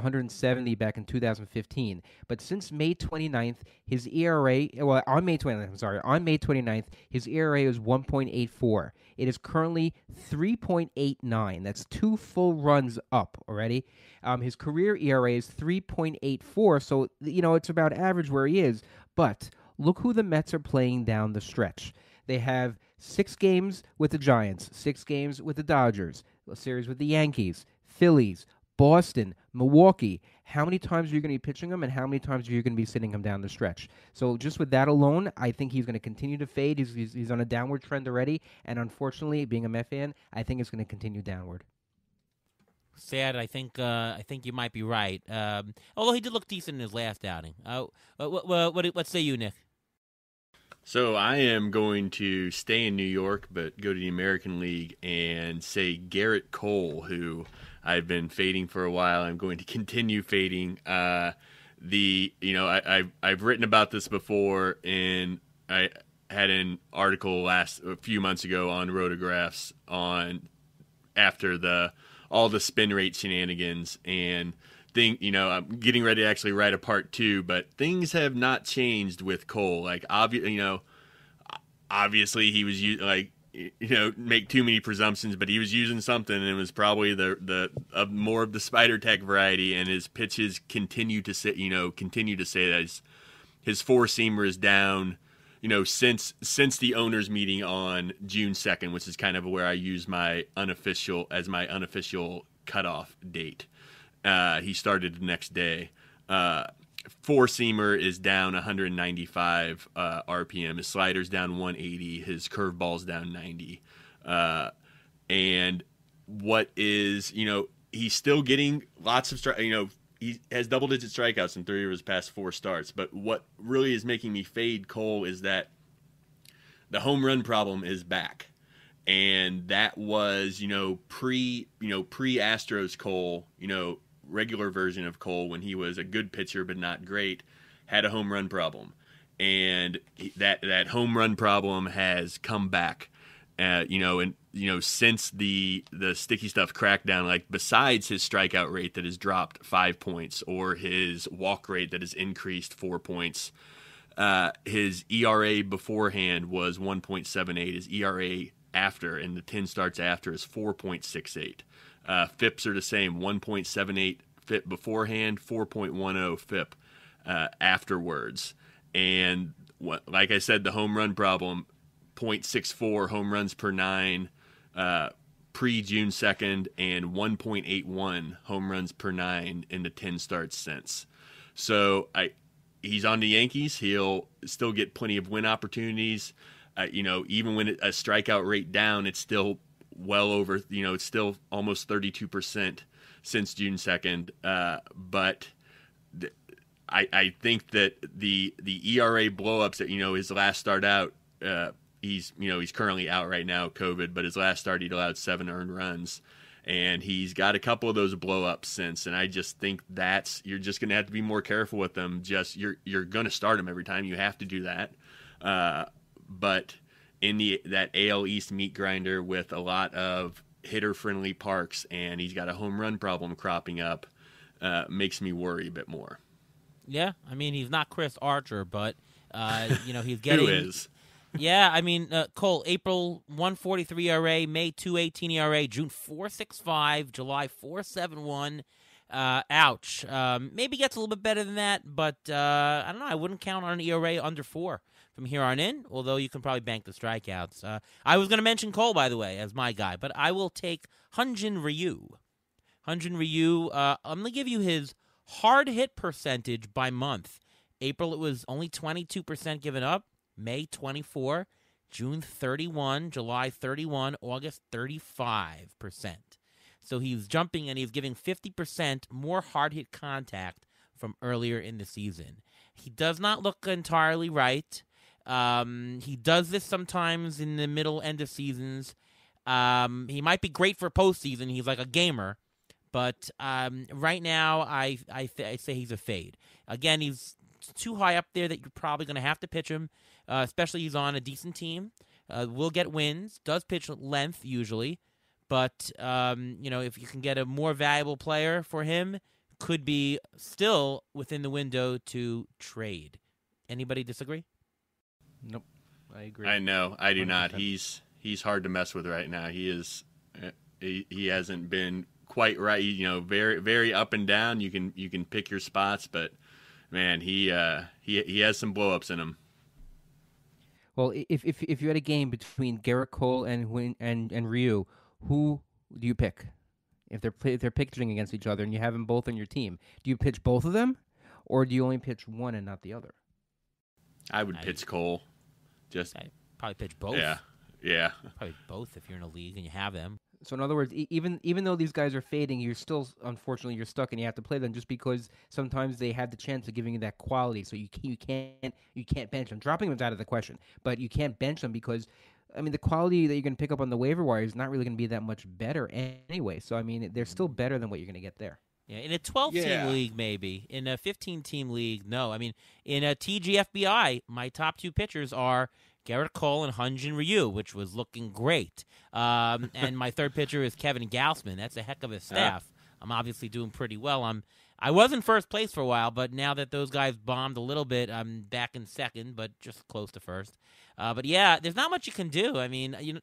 170 back in 2015. But since May 29th, his ERA, well, on May 29th, I'm sorry, on May 29th, his ERA is 1.84. It is currently 3.89. That's 2 full runs up already. His career ERA is 3.84, so, it's about average where he is. But look who the Mets are playing down the stretch. They have 6 games with the Giants, 6 games with the Dodgers, a series with the Yankees, Phillies, Boston, Milwaukee. How many times are you going to be pitching him, and how many times are you going to be sitting him down the stretch? So just with that alone, I think he's going to continue to fade. He's on a downward trend already, and unfortunately, being a Met fan, I think it's going to continue downward. Sad. I think you might be right. Although he did look decent in his last outing. What say you, Nick? So I am going to stay in New York, but go to the American League and say Garrett Cole, who I've been fading for a while. I'm going to continue fading. I've written about this before, and I had an article a few months ago on Rotographs after all the spin rate shenanigans, and I'm getting ready to actually write a part 2, but things have not changed with Cole. Like, obviously he was make too many presumptions, but he was using something, and it was probably the more of the spider tech variety, and his pitches continue to say that his four seamer is down, since the owners meeting on June 2nd, which is kind of where I use my unofficial cutoff date. He started the next day. Four-seamer is down 195 RPM. His slider's down 180. His curveball's down 90. And what is, he's still getting lots of he has double-digit strikeouts in 3 of his past 4 starts. But what really is making me fade Cole is that the home run problem is back. And that was, pre-Astros Cole, regular version of Cole, when he was a good pitcher but not great, had a home run problem. And that home run problem has come back. Since the sticky stuff crackdown, like, besides his strikeout rate that has dropped 5 points, or his walk rate that has increased 4 points, his ERA beforehand was 1.78. His ERA after, and the 10 starts after, is 4.68. FIPs are the same, 1.78 FIP beforehand, 4.10 FIP afterwards. And like I said, the home run problem, 0.64 home runs per 9 pre-June 2nd, and 1.81 home runs per 9 in the 10 starts since. So he's on the Yankees. He'll still get plenty of win opportunities. Even when a strikeout rate down, it's still well over, it's still almost 32% since June 2nd. But I think that the ERA blowups that, his last start out, he's currently out right now, COVID, but his last start, he'd allowed 7 earned runs. And he's got a couple of those blowups since. And I just think you're just going to have to be more careful with them. You're going to start him every time. You have to do that. But in that AL East meat grinder with a lot of hitter-friendly parks, and he's got a home run problem cropping up, makes me worry a bit more. Yeah, I mean, he's not Chris Archer, but, he's getting... Who is? Yeah, Cole, April 143 ERA, May 218 ERA, June 465, July 471. Ouch. Maybe gets a little bit better than that, but I don't know. I wouldn't count on an ERA under 4 from here on in, although you can probably bank the strikeouts. I was going to mention Cole, by the way, as my guy, but I will take Hyun-Jin Ryu. Hyun-Jin Ryu, I'm going to give you his hard hit percentage by month. April, it was only 22% given up. May 24, June 31, July 31, August 35%. So he's jumping, and he's giving 50% more hard-hit contact from earlier in the season. He does not look entirely right. He does this sometimes in the middle end of seasons. He might be great for postseason. He's like a gamer. But right now, I say he's a fade. Again, he's too high up there that you're probably going to have to pitch him, especially he's on a decent team. Will get wins, does pitch length usually. But, if you can get a more valuable player for him, could be still within the window to trade. Anybody disagree? Nope, I agree. I know. I do 100%. not. He's hard to mess with right now. He is. He hasn't been quite right. Very very up and down. You can pick your spots, but man, he has some blowups in him. Well, if you had a game between Garrett Cole and Ryu, who do you pick? If they're pitching against each other and you have them both on your team, do you pitch both of them, or do you only pitch one and not the other? I would pitch Cole. I'd probably pitch both. Yeah. Probably both if you're in a league and you have them. So in other words, even though these guys are fading, you're still, unfortunately, you're stuck and you have to play them just because sometimes they have the chance of giving you that quality. So you can't bench them. Dropping them is out of the question, but you can't bench them because, I mean, the quality that you're going to pick up on the waiver wire is not really going to be that much better anyway. So I mean, they're still better than what you're going to get there. Yeah, in a 12-team league, maybe. In a 15-team league, no. I mean, in a TGFBI, my top two pitchers are Garrett Cole and Hyun-Jin Ryu, which was looking great. And my third pitcher is Kevin Gausman. That's a heck of a staff. I'm obviously doing pretty well. I was in first place for a while, but now that those guys bombed a little bit, I'm back in second, but just close to first. But yeah, there's not much you can do. I mean,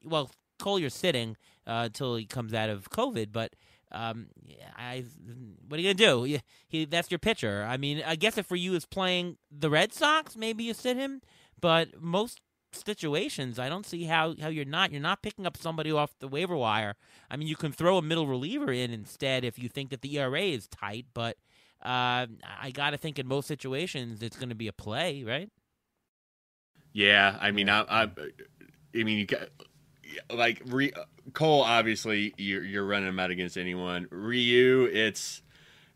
Cole, you're sitting until he comes out of COVID, but what are you gonna do? That's your pitcher. I mean, I guess if Ryu is playing the Red Sox, maybe you sit him, but most situations, I don't see how you're not picking up somebody off the waiver wire. I mean, you can throw a middle reliever in instead if you think that the ERA is tight, but I got to think in most situations it's going to be a play, right? Yeah, I mean, you got, like Cole. Obviously, you're running him out against anyone. Ryu,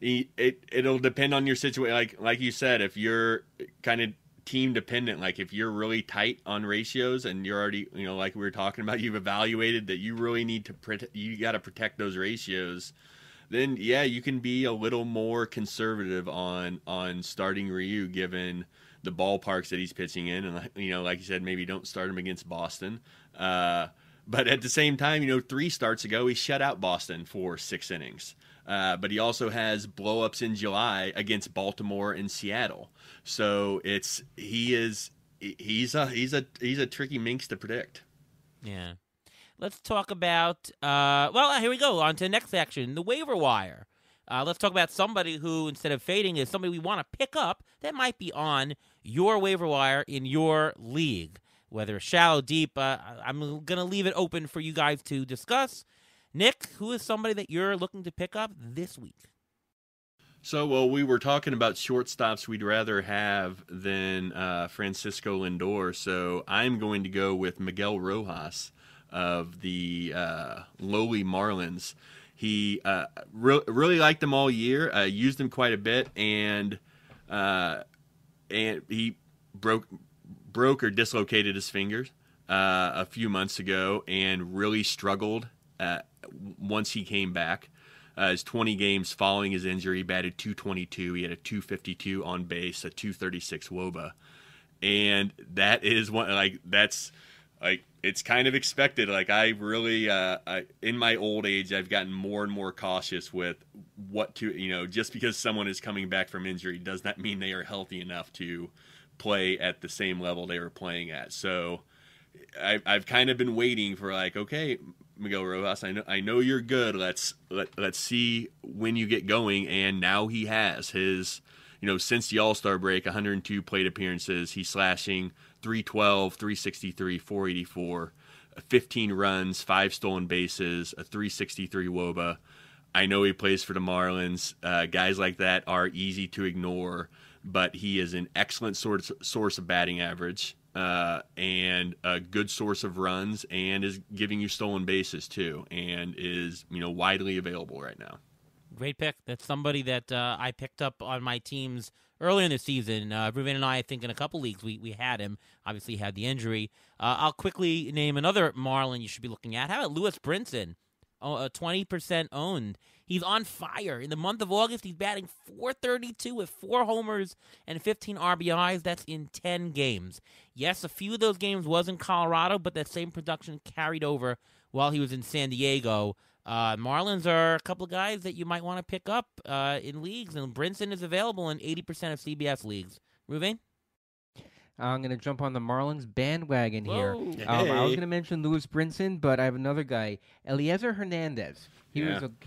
it'll depend on your situation. Like you said, if you're kind of team dependent, like if you're really tight on ratios and you're already, like we were talking about, you've evaluated that you really need to you got to protect those ratios, then yeah, you can be a little more conservative on starting Ryu given the ballparks that he's pitching in, and like you said, maybe don't start him against Boston. But at the same time, 3 starts ago he shut out Boston for 6 innings. But he also has blowups in July against Baltimore and Seattle. So he's a tricky minx to predict. Yeah. Let's talk about here we go on to the next section, the waiver wire. Let's talk about somebody who, instead of fading, is somebody we want to pick up that might be on your waiver wire in your league, whether shallow, deep. I'm going to leave it open for you guys to discuss. Nick, who is somebody that you're looking to pick up this week? So, we were talking about shortstops we'd rather have than Francisco Lindor. So I'm going to go with Miguel Rojas of the lowly Marlins. He really liked him all year, used him quite a bit, and he broke or dislocated his fingers a few months ago and really struggled once he came back. His 20 games following his injury, he batted .222. He had a .252 on base, a .236 WOBA, and that is it's kind of expected. Like I really, in my old age, I've gotten more and more cautious with what to, just because someone is coming back from injury does not mean they are healthy enough to play at the same level they were playing at. So I've kind of been waiting for okay, Miguel Rojas, I know you're good. Let's see when you get going. And now he has his, since the All-Star break, 102 plate appearances. He's slashing .312, .363, .484, 15 runs, 5 stolen bases, a .363 WOBA. I know he plays for the Marlins. Guys like that are easy to ignore, but he is an excellent source of batting average. And a good source of runs, and is giving you stolen bases too, and is widely available right now. Great pick. That's somebody that I picked up on my teams earlier in the season. Ruben and I think in a couple leagues we had him. Obviously, he had the injury. I'll quickly name another Marlin you should be looking at. How about Lewis Brinson? 20% owned. He's on fire. In the month of August, he's batting .432 with 4 homers and 15 RBIs. That's in 10 games. Yes, a few of those games was in Colorado, but that same production carried over while he was in San Diego. Marlins are a couple of guys that you might want to pick up in leagues, and Brinson is available in 80% of CBS leagues. Ruvain? I'm going to jump on the Marlins bandwagon here. Whoa. I was Hey. going to mention Lewis Brinson, but I have another guy, Eliezer Hernandez. He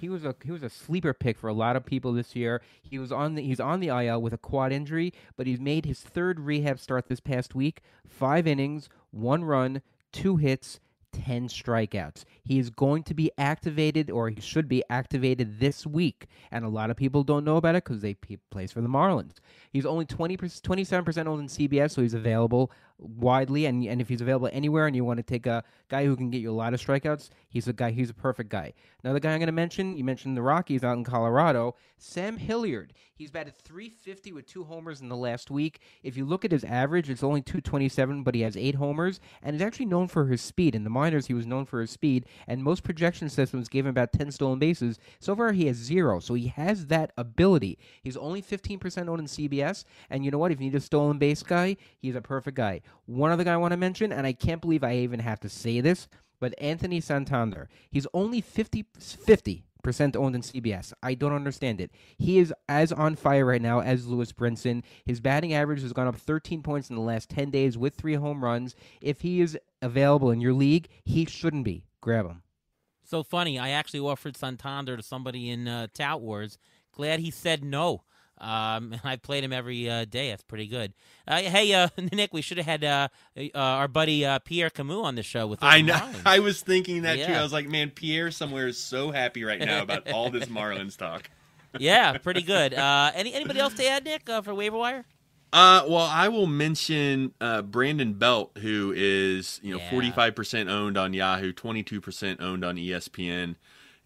was a sleeper pick for a lot of people this year. He's on the IL with a quad injury, but he's made his third rehab start this past week. 5 innings, 1 run, 2 hits, 10 strikeouts. He is going to be activated, or he should be activated this week, and a lot of people don't know about it because he plays for the Marlins. He's only 27% owned in CBS, so he's available widely, and if he's available anywhere and you want to take a guy who can get you a lot of strikeouts, he's a perfect guy. Another guy I'm going to mention, you mentioned the Rockies out in Colorado, Sam Hilliard. He's batted .350 with 2 homers in the last week. If you look at his average, it's only .227, but he has 8 homers, and is actually known for his speed. In the minors, he was known for his speed, and most projection systems gave him about 10 stolen bases. So far, he has 0, so he has that ability. He's only 15% owned in CBS, and you know what? If you need a stolen base guy, he's a perfect guy. One other guy I want to mention, and I can't believe I even have to say this, but Anthony Santander. He's only 50% owned in CBS. I don't understand it. He is as on fire right now as Lewis Brinson. His batting average has gone up 13 points in the last 10 days with 3 home runs. If he is available in your league, he shouldn't be. Grab him. So funny. I actually offered Santander to somebody in Tout Wars. Glad he said no. I played him every day. That's pretty good. Hey, Nick, we should have had our buddy Pierre Camus on the show with us. I know. I was thinking that too. Yeah. I was like, man, Pierre somewhere is so happy right now about all this Marlins talk. Yeah, pretty good. Anybody else to add, Nick, for waiver wire? Well, I will mention Brandon Belt, who is 45% owned on Yahoo, 22% owned on ESPN.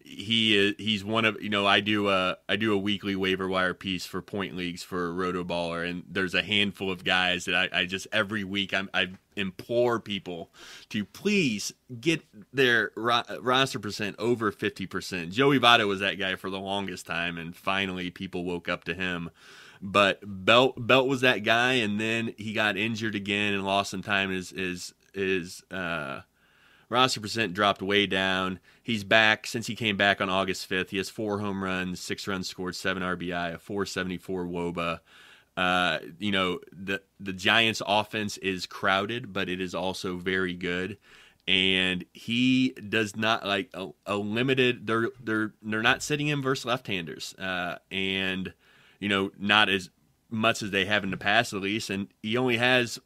He's one of I do a weekly waiver wire piece for point leagues for Rotoballer, and there's a handful of guys that I just every week I implore people to please get their roster percent over 50%. Joey Votto was that guy for the longest time, and finally people woke up to him. But Belt was that guy, and then he got injured again and lost some time. His roster percent dropped way down. He's back since he came back on August 5th. He has 4 home runs, 6 runs scored, 7 RBI, a 474 WOBA. The Giants' offense is crowded, but it is also very good. And he does not like a limited. They're not sitting him versus left-handers, and not as much as they have in the past at least. And he only has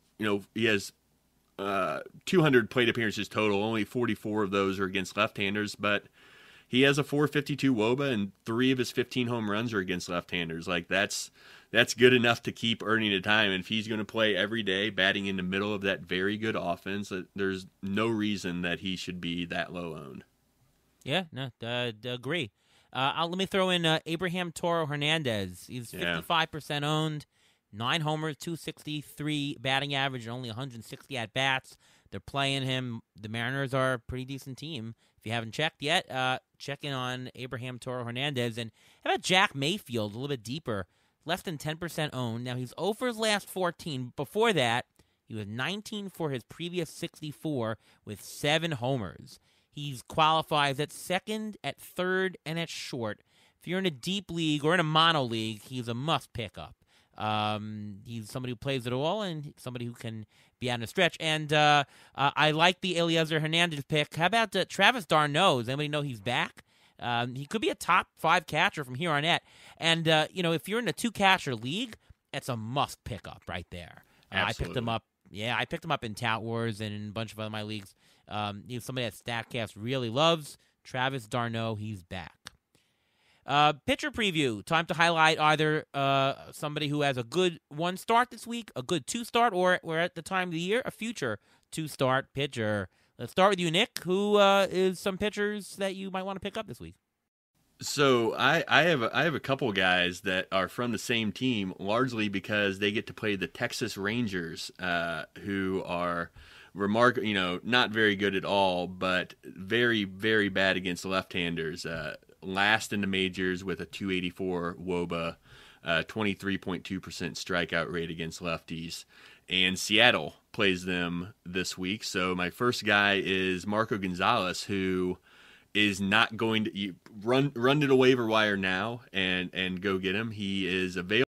200 plate appearances total. Only 44 of those are against left-handers, but he has a 452 WOBA, and 3 of his 15 home runs are against left-handers. Like that's good enough to keep earning a time. And if he's going to play every day, batting in the middle of that very good offense, there's no reason that he should be that low owned. Yeah, no, agree. Let me throw in Abraham Toro Hernandez. He's 55% owned. 9 homers, 263 batting average, and only 160 at bats. They're playing him. The Mariners are a pretty decent team. If you haven't checked yet, check in on Abraham Toro Hernandez. And how about Jack Mayfield, a little bit deeper, less than 10% owned. Now he's 0 for his last 14. Before that, he was 19 for his previous 64 with 7 homers. He qualifies at second, at third, and at short. If you're in a deep league or in a mono league, he's a must pick up. He's somebody who plays it all and somebody who can be out in a stretch. And I like the Eliezer Hernandez pick. How about Travis d'Arnaud? Does anybody know he's back? He could be a top 5 catcher from here on out. And, if you're in a 2-catcher league, it's a must pick up right there. I picked him up. Yeah, I picked him up in Tout Wars and in a bunch of other my leagues. He's somebody that StatCast really loves. Travis d'Arnaud, he's back. Pitcher preview. Time to highlight either somebody who has a good 1 start this week, a good 2 start, or we're at the time of the year, a future 2-start pitcher. Let's start with you, Nick. Who is some pitchers that you might want to pick up this week? So I have a couple guys that are from the same team, largely because they get to play the Texas Rangers, who are not very good at all, but very, very bad against left-handers. Last in the majors with a 284 WOBA, 23.2% strikeout rate against lefties. And Seattle plays them this week. So my first guy is Marco Gonzalez, who is not going to run to the waiver wire now and go get him. He is available.